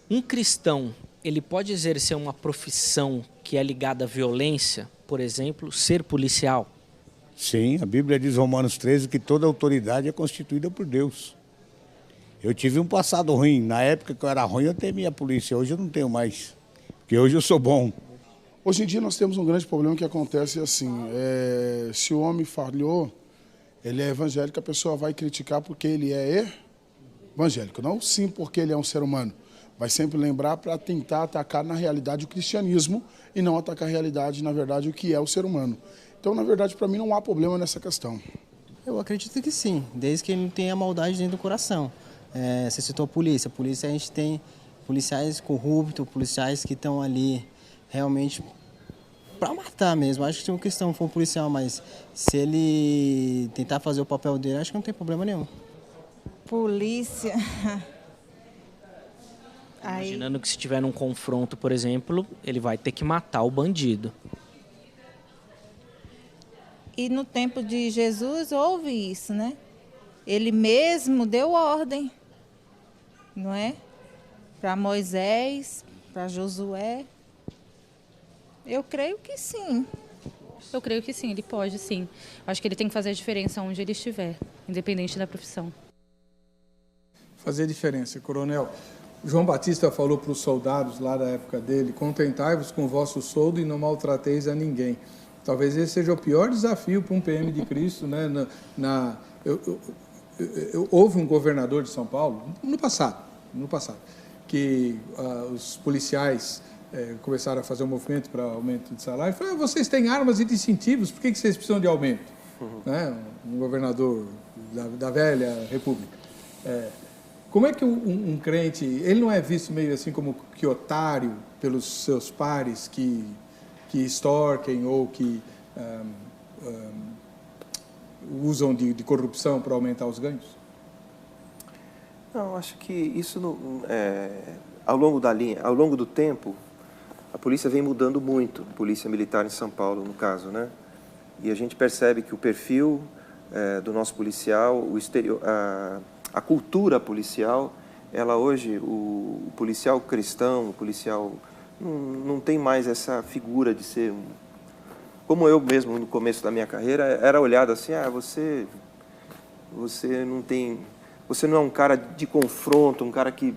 Um cristão, ele pode exercer uma profissão que é ligada à violência, por exemplo, ser policial? Sim, a Bíblia diz, Romanos 13, que toda autoridade é constituída por Deus. Eu tive um passado ruim. Na época que eu era ruim, eu temia a polícia. Hoje eu não tenho mais, porque hoje eu sou bom. Hoje em dia nós temos um grande problema que acontece assim, se o homem falhou, ele é evangélico, a pessoa vai criticar porque ele é evangélico, não sim porque ele é um ser humano. Vai sempre lembrar para tentar atacar na realidade o cristianismo e não atacar a realidade, na verdade, o que é o ser humano. Então, na verdade, para mim não há problema nessa questão. Eu acredito que sim, desde que ele não tenha maldade dentro do coração. Você citou a polícia. A gente tem policiais corruptos, policiais que estão ali realmente para matar mesmo. Acho que se um cristão for um policial, mas se ele tentar fazer o papel dele, acho que não tem problema nenhum. Polícia. Imaginando que se tiver num confronto, por exemplo, ele vai ter que matar o bandido. E no tempo de Jesus houve isso, né? Ele mesmo deu ordem, não é? Para Moisés, para Josué. Eu creio que sim. Eu creio que sim, ele pode sim. Acho que ele tem que fazer a diferença onde ele estiver, independente da profissão. Fazer diferença, coronel. João Batista falou para os soldados lá da época dele: contentai-vos com o vosso soldo e não maltrateis a ninguém. Talvez esse seja o pior desafio para um PM de Cristo, né? Houve um governador de São Paulo, no passado, que os policiais começaram a fazer um movimento para aumento de salário. Falaram: vocês têm armas e distintivos, por que vocês precisam de aumento? Né? Um governador da velha república. Como é que um crente, ele não é visto meio assim como que otário pelos seus pares que extorquem ou que usam de corrupção para aumentar os ganhos? Não, acho que isso ao longo do tempo, a polícia vem mudando muito, a polícia militar em São Paulo, no caso, né? E a gente percebe que o perfil do nosso policial, a cultura policial, ela hoje, o policial cristão, o policial não tem mais essa figura de ser como eu mesmo no começo da minha carreira era olhado assim: você não é um cara de confronto, um cara que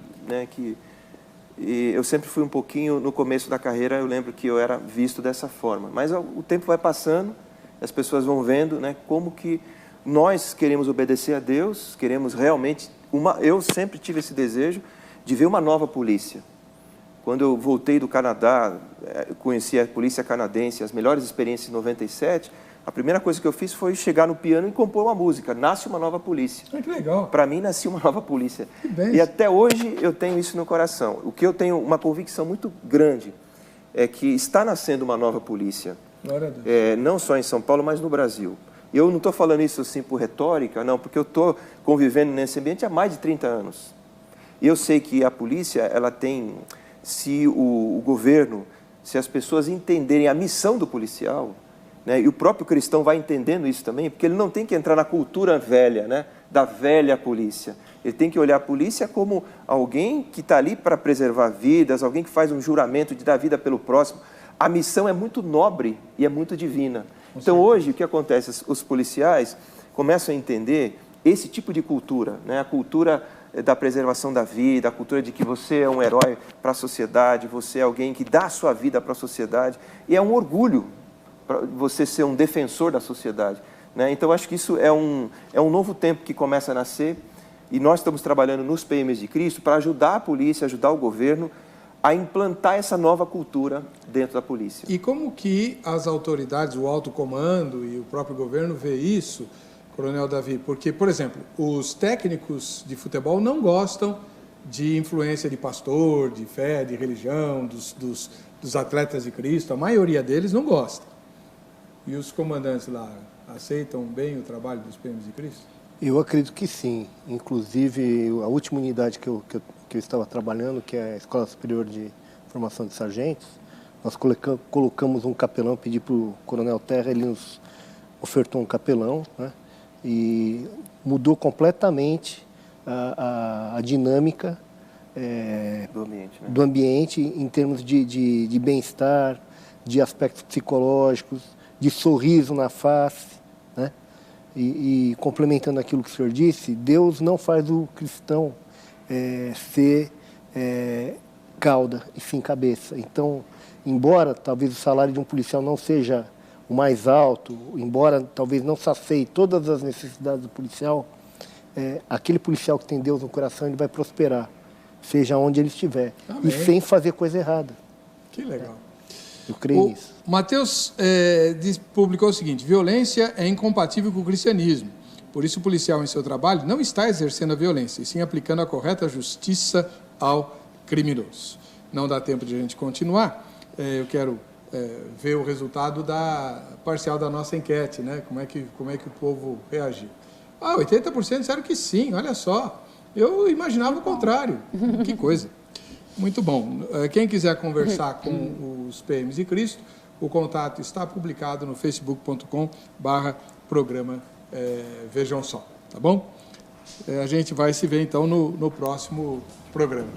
e eu sempre fui um pouquinho, no começo da carreira eu lembro que eu era visto dessa forma, mas o tempo vai passando, as pessoas vão vendo, né, como que nós queremos obedecer a Deus, queremos realmente eu sempre tive esse desejo de ver uma nova polícia. Quando eu voltei do Canadá, conheci a polícia canadense, as melhores experiências em 97, a primeira coisa que eu fiz foi chegar no piano e compor uma música, Nasce uma Nova Polícia. Que legal. Para mim, nascia uma nova polícia. Que bem. E até hoje eu tenho isso no coração. O que eu tenho uma convicção muito grande é que está nascendo uma nova polícia. Glória a Deus. Não só em São Paulo, mas no Brasil. E eu não estou falando isso assim por retórica, não, porque eu estou convivendo nesse ambiente há mais de 30 anos. E eu sei que a polícia, ela tem... Se o governo, se as pessoas entenderem a missão do policial, né, e o próprio cristão vai entendendo isso também, porque ele não tem que entrar na cultura velha, né, da velha polícia. Ele tem que olhar a polícia como alguém que está ali para preservar vidas, alguém que faz um juramento de dar vida pelo próximo. A missão é muito nobre e é muito divina. Então hoje o que acontece? Os policiais começam a entender esse tipo de cultura, né, a cultura da preservação da vida, a cultura de que você é um herói para a sociedade, você é alguém que dá a sua vida para a sociedade, e é um orgulho para você ser um defensor da sociedade, né? Então, acho que isso é um novo tempo que começa a nascer, e nós estamos trabalhando nos PMs de Cristo para ajudar a polícia, ajudar o governo a implantar essa nova cultura dentro da polícia. E como que as autoridades, o alto comando e o próprio governo vê isso, Coronel Davi? Porque, por exemplo, os técnicos de futebol não gostam de influência de pastor, de fé, de religião, dos atletas de Cristo. A maioria deles não gosta. E os comandantes lá aceitam bem o trabalho dos PMs de Cristo? Eu acredito que sim. Inclusive, a última unidade que eu estava trabalhando, que é a Escola Superior de Formação de Sargentos, nós colocamos um capelão, pedi para o Coronel Terra, ele nos ofertou um capelão, né? E mudou completamente a dinâmica do ambiente em termos de bem-estar, de aspectos psicológicos, de sorriso na face, né? E complementando aquilo que o senhor disse, Deus não faz o cristão ser cauda e sim cabeça. Então, embora talvez o salário de um policial não seja o mais alto, embora talvez não sacie todas as necessidades do policial, aquele policial que tem Deus no coração, ele vai prosperar, seja onde ele estiver. Amém. E sem fazer coisa errada. Que legal. Eu creio nisso. Mateus publicou o seguinte: violência é incompatível com o cristianismo. Por isso o policial em seu trabalho não está exercendo a violência, e sim aplicando a correta justiça ao criminoso. Não dá tempo de a gente continuar. Eu quero ver o resultado parcial da nossa enquete, né? Como é que o povo reagiu. 80% disseram que sim, olha só. Eu imaginava o contrário. Que coisa. Muito bom. Quem quiser conversar com os PMs de Cristo, o contato está publicado no facebook.com/programa Vejam Só, tá bom? A gente vai se ver então no próximo programa.